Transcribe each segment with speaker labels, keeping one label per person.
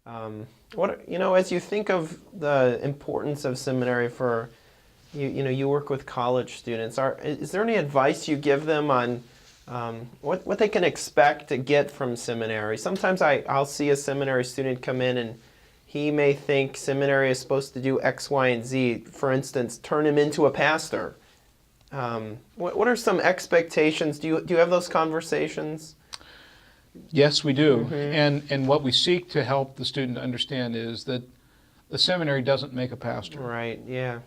Speaker 1: As you think of the importance of seminary for you work with college students. Is there any advice you give them on what they can expect to get from seminary? Sometimes I'll see a seminary student come in and he may think seminary is supposed to do X, Y, and Z. For instance, turn him into a pastor. What are some expectations? Do you have those conversations?
Speaker 2: Yes, we do.
Speaker 1: Mm-hmm.
Speaker 2: And what we seek to help the student understand is that the seminary doesn't make a pastor.
Speaker 1: Right, yeah.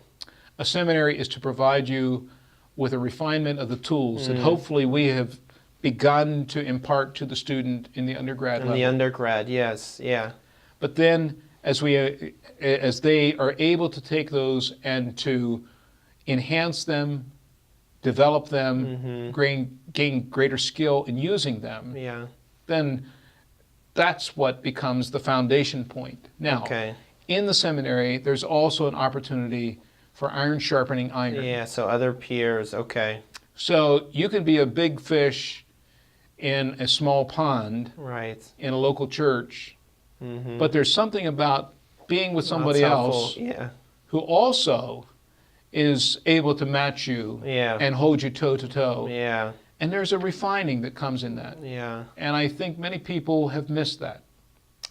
Speaker 2: A seminary is to provide you with a refinement of the tools that hopefully we have begun to impart to the student in the undergrad level.
Speaker 1: In the undergrad, yes, yeah.
Speaker 2: But then as they are able to take those and to enhance them, develop them, gain greater skill in using them,
Speaker 1: yeah,
Speaker 2: then that's what becomes the foundation point. Now, in the seminary, there's also an opportunity for iron sharpening iron.
Speaker 1: Yeah, so other peers, okay.
Speaker 2: So you can be a big fish in a small pond,
Speaker 1: right,
Speaker 2: in a local church, but there's something about being with somebody else who also is able to match you and hold you toe to toe.
Speaker 1: Yeah.
Speaker 2: And there's a refining that comes in that.
Speaker 1: Yeah.
Speaker 2: And I think many people have missed that.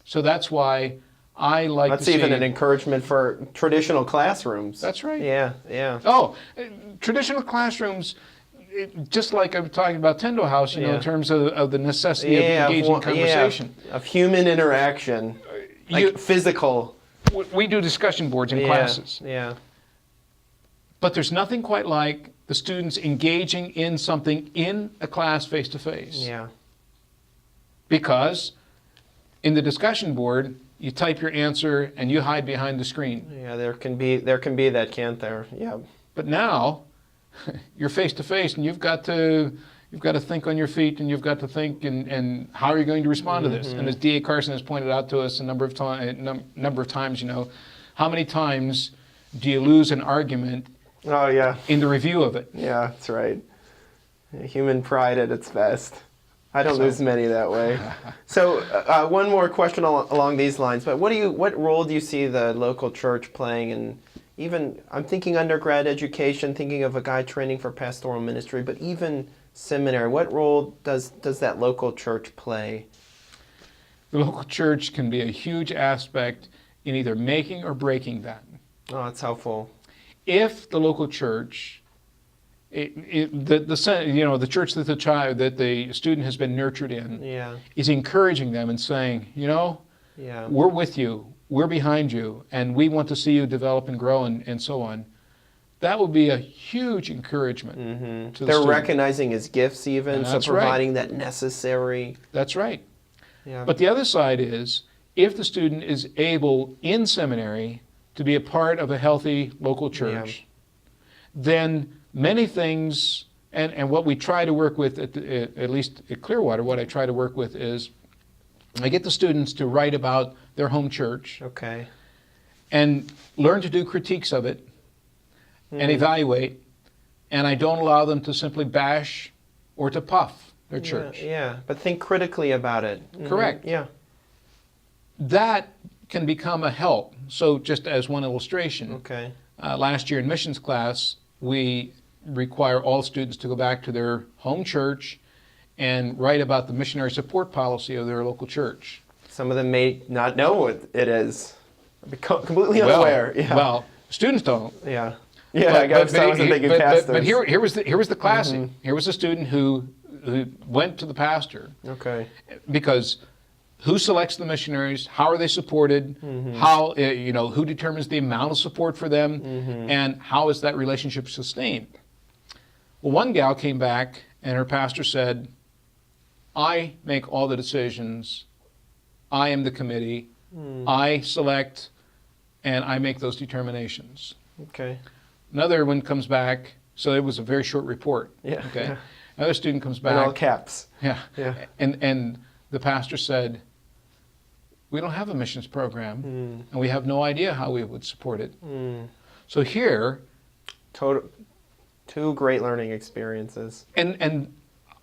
Speaker 2: So that's why I like
Speaker 1: That's
Speaker 2: to see...
Speaker 1: even an encouragement for traditional classrooms.
Speaker 2: That's right.
Speaker 1: Yeah, yeah.
Speaker 2: Oh, traditional classrooms, just like I'm talking about Tyndall House, in terms of the necessity of engaging conversation.
Speaker 1: Of human interaction, like physical.
Speaker 2: We do discussion boards in classes.
Speaker 1: Yeah.
Speaker 2: But there's nothing quite like the students engaging in something in a class face-to-face.
Speaker 1: Yeah.
Speaker 2: Because in the discussion board, you type your answer and you hide behind the screen.
Speaker 1: Yeah, there can be that, can't there? Yeah.
Speaker 2: But now you're face-to-face and you've got to think on your feet, and you've got to think and how are you going to respond to this? And as D.A. Carson has pointed out to us a number of times, how many times do you lose an argument in the review of it?
Speaker 1: Yeah, that's right. Human pride at its best. I don't lose many that way. So one more question along these lines, but what role do you see the local church playing in, even, I'm thinking undergrad education, thinking of a guy training for pastoral ministry, but even seminary, what role does that local church play?
Speaker 2: The local church can be a huge aspect in either making or breaking that.
Speaker 1: Oh, that's helpful.
Speaker 2: If the local church, the church that the student has been nurtured in, is encouraging them and saying, we're with you, we're behind you, and we want to see you develop and grow and so on, that will be a huge encouragement to the
Speaker 1: They're
Speaker 2: student.
Speaker 1: recognizing his gifts even, so providing that necessary...
Speaker 2: That's right.
Speaker 1: Yeah.
Speaker 2: But the other side is, if the student is able in seminary to be a part of a healthy local church, then many things, and what we try to work with, at least at Clearwater, what I try to work with is, I get the students to write about their home church and learn to do critiques of it and evaluate, and I don't allow them to simply bash or to puff their church.
Speaker 1: Yeah, but think critically about it.
Speaker 2: Correct.
Speaker 1: Yeah.
Speaker 2: That can become a help. So just as one illustration, last year in missions class, we require all students to go back to their home church and write about the missionary support policy of their local church.
Speaker 1: Some of them may not know what it is. Be completely unaware.
Speaker 2: Well, students don't.
Speaker 1: Yeah. Yeah, I guess I wasn't thinking pastors.
Speaker 2: But here was the classic. Here was a student who went to the pastor. Because who selects the missionaries? How are they supported? How who determines the amount of support for them? And how is that relationship sustained? Well, one gal came back and her pastor said, I make all the decisions. I am the committee. I select and I make those determinations. Another one comes back, so it was a very short report. Another student comes back.
Speaker 1: In all caps.
Speaker 2: And the pastor said, we don't have a missions program, and we have no idea how we would support it. So here...
Speaker 1: Two great learning experiences.
Speaker 2: And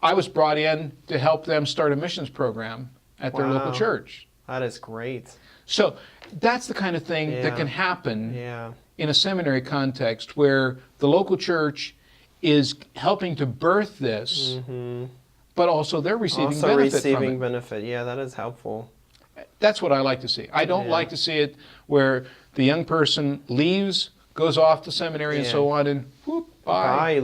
Speaker 2: I was brought in to help them start a missions program at their local church.
Speaker 1: That is great.
Speaker 2: So that's the kind of thing that
Speaker 1: Yeah.
Speaker 2: can happen
Speaker 1: Yeah.
Speaker 2: in a seminary context where the local church is helping to birth this, but also they're receiving
Speaker 1: Also
Speaker 2: benefit
Speaker 1: receiving
Speaker 2: from it.
Speaker 1: benefit. Yeah, that is helpful.
Speaker 2: That's what I like to see. I don't
Speaker 1: Yeah.
Speaker 2: like to see it where the young person leaves, goes off to seminary and
Speaker 1: Yeah.
Speaker 2: so on, and whoop, bye.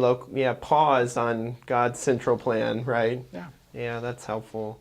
Speaker 1: Pause on God's central plan, right?
Speaker 2: Yeah.
Speaker 1: Yeah, that's helpful.